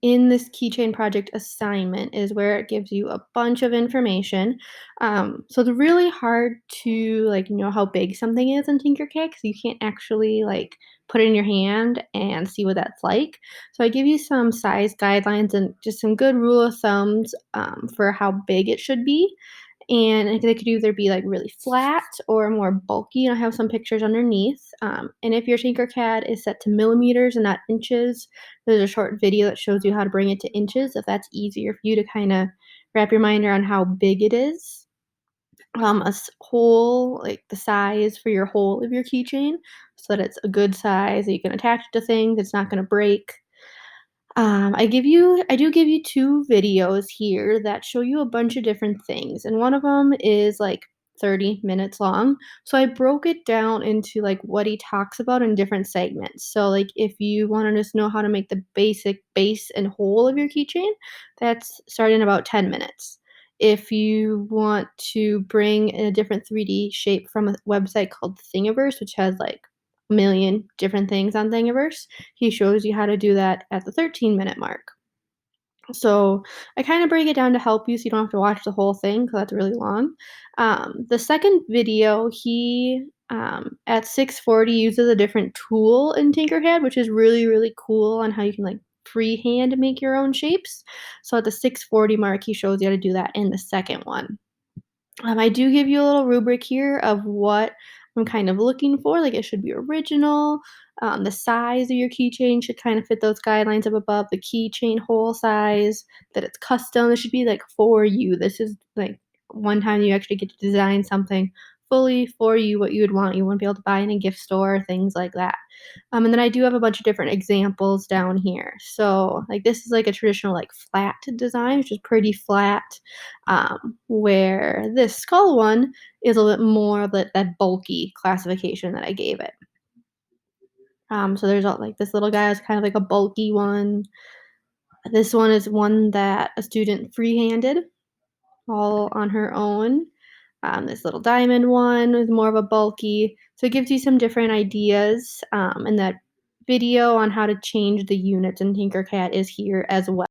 in this keychain project assignment is where it gives you a bunch of information. So it's really hard to like know how big something is in Tinkercad because you can't actually like put it in your hand and see what that's like. So I give you some size guidelines and just some good rule of thumbs for how big it should be. And they could either be like really flat or more bulky. And I have some pictures underneath. And if your Tinkercad is set to millimeters and not inches, there's a short video that shows you how to bring it to inches if that's easier for you to kind of wrap your mind around how big it is. Hole, like the size for your hole of your keychain, so that it's a good size that you can attach it to things. It's not going to break. I do give you 2 videos here that show you a bunch of different things, and one of them is, like, 30 minutes long, so I broke it down into, like, what he talks about in different segments. So, like, if you wanna just know how to make the basic base and whole of your keychain, that's starting in about 10 minutes. If you want to bring in a different 3D shape from a website called Thingiverse, which has, like, a million different things on Thingiverse, he shows you how to do that at the 13-minute mark. So I kind of break it down to help you so you don't have to watch the whole thing because that's really long. The second video, he at 6:40 uses a different tool in Tinkercad, which is really, really cool on how you can like freehand make your own shapes. So at the 6:40 mark, he shows you how to do that in the second one. I do give you a little rubric here of what I'm kind of looking for, like, it should be original, the size of your keychain should kind of fit those guidelines up above, the keychain hole size, that it's custom, it should be, like, for you. This is, like, one time you actually get to design something fully for you, what you would want. You wouldn't be able to buy in a gift store, things like that. And then I do have a bunch of different examples down here. So, like, this is, like, a traditional, like, flat design, which is pretty flat, where this skull one is a little bit more of that bulky classification that I gave it. So there's all like this little guy is kind of like a bulky one. This one is one that a student freehanded all on her own. This little diamond one is more of a bulky. So it gives you some different ideas. And that video on how to change the units in Tinkercad is here as well.